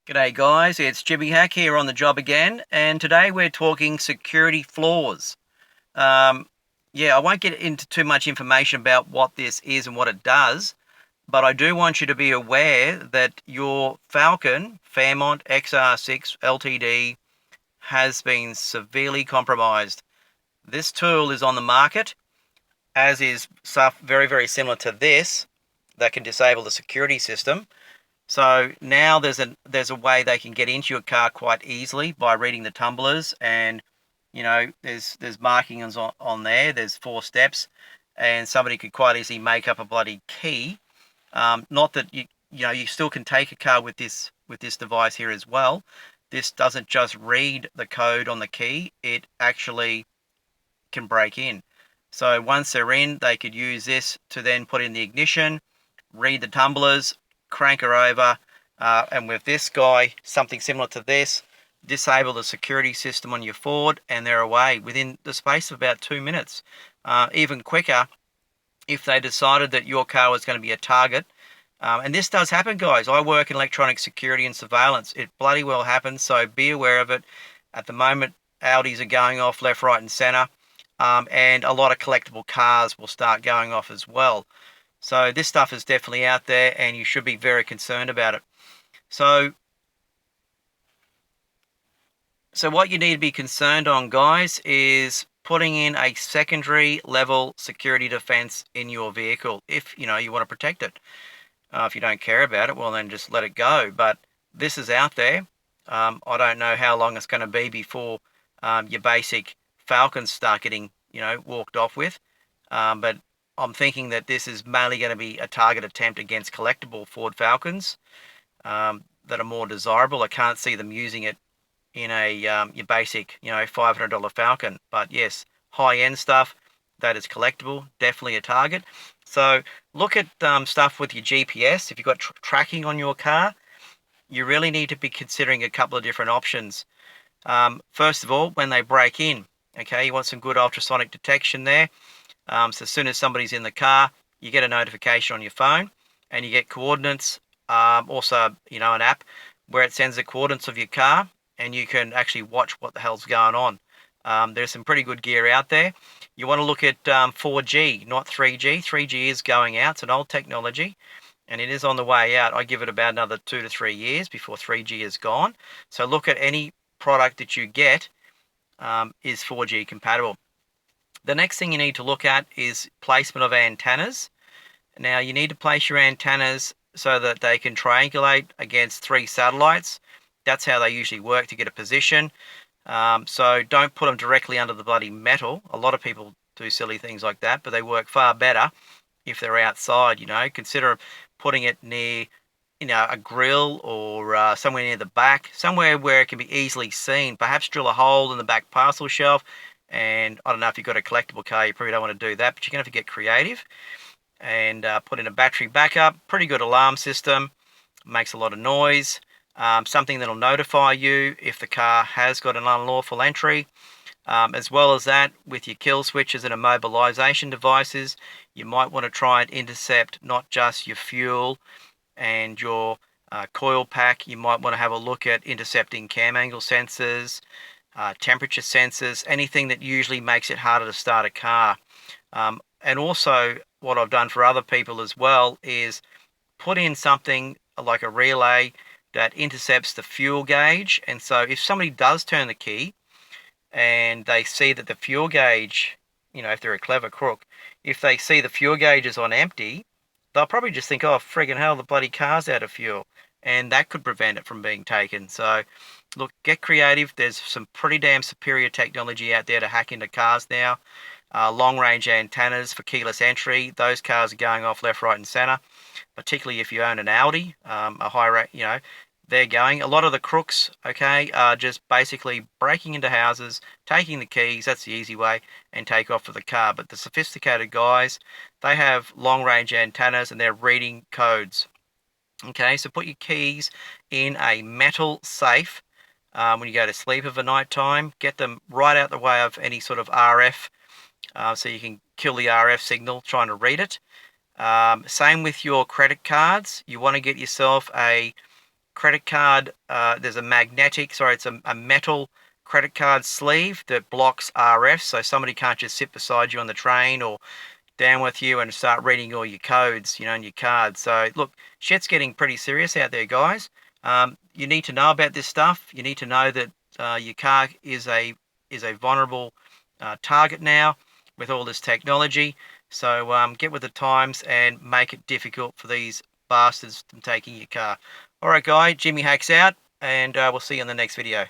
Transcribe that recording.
G'day guys, it's Jimmy Hack here on the job again, and today we're talking security flaws. Um, I won't get into too much information about what this is and what it does, but I do want you to be aware that your Falcon Fairmont XR6 LTD has been severely compromised. This tool is on the market, as is stuff very, very similar to this that can disable the security system. So now there's a way they can get into your car quite easily by reading the tumblers, and there's markings on there. There's 4 steps, and somebody could quite easily make up a bloody key. Not that you still can take a car with this device here as well. This doesn't just read the code on the key; it actually can break in. So once they're in, they could use this to then put in the ignition, read the tumblers, crank her over, and with this guy, something similar to this, disable the security system on your Ford, and they're away within the space of about 2 minutes. Even quicker if they decided that your car was going to be a target. And this does happen, guys. I work in electronic security and surveillance. It bloody well happens, so be aware of it. At the moment, Audis are going off left, right, and centre, and a lot of collectible cars will start going off as well. So this stuff is definitely out there, and you should be very concerned about it. So what you need to be concerned on, guys, is putting in a secondary level security defense in your vehicle if you want to protect it. If you don't care about it, well, then just let it go. But this is out there. I don't know how long it's going to be before your basic Falcons start getting walked off with. But I'm thinking that this is mainly going to be a target attempt against collectible Ford Falcons that are more desirable. I can't see them using it in a your basic $500 Falcon. But yes, high-end stuff that is collectible, definitely a target. So look at stuff with your GPS. If you've got tracking on your car, you really need to be considering a couple of different options. First of all, when they break in, okay, you want some good ultrasonic detection there. So as soon as somebody's in the car, you get a notification on your phone, and you get coordinates. Also, an app where it sends the coordinates of your car, and you can actually watch what the hell's going on. There's some pretty good gear out there. You want to look at 4G, not 3G. 3G is going out. It's an old technology, and it is on the way out. I give it about another 2 to 3 years before 3G is gone. So look at any product that you get is 4G compatible. The next thing you need to look at is placement of antennas. Now, you need to place your antennas so that they can triangulate against 3 satellites. That's how they usually work to get a position. So don't put them directly under the bloody metal. A lot of people do silly things like that, but they work far better if they're outside. Consider putting it near a grill, or somewhere near the back, somewhere where it can be easily seen. Perhaps drill a hole in the back parcel shelf. And I don't know, if you've got a collectible car, you probably don't want to do that, but you're going to have to get creative and put in a battery backup. Pretty good alarm system, makes a lot of noise. Something that'll notify you if the car has got an unlawful entry. As well as that, with your kill switches and immobilization devices, you might want to try and intercept not just your fuel and your coil pack. You might want to have a look at intercepting cam angle sensors, temperature sensors, anything that usually makes it harder to start a car. And also, what I've done for other people as well is put in something like a relay that intercepts the fuel gauge. And so if somebody does turn the key and they see that the fuel gauge, if they're a clever crook, if they see the fuel gauge is on empty, they'll probably just think, oh, friggin' hell, the bloody car's out of fuel. And that could prevent it from being taken. So look, get creative. There's some pretty damn superior technology out there to hack into cars now. Long-range antennas for keyless entry. Those cars are going off left, right, and center. Particularly if you own an Audi, a high rate, they're going. A lot of the crooks, okay, are just basically breaking into houses, taking the keys. That's the easy way, and take off with the car. But the sophisticated guys, they have long-range antennas and they're reading codes. Okay, so put your keys in a metal safe. When you go to sleep of a night time, get them right out the way of any sort of RF, so you can kill the RF signal trying to read it. Same with your credit cards. You want to get yourself a credit card, there's a magnetic, sorry, it's a metal credit card sleeve that blocks RF, so somebody can't just sit beside you on the train or down with you and start reading all your codes, and your cards. So look, shit's getting pretty serious out there, guys. You need to know about this stuff. You need to know that your car is a vulnerable target now with all this technology. So get with the times and make it difficult for these bastards from taking your car. All right, guy, Jimmy Hacks out, and we'll see you in the next video.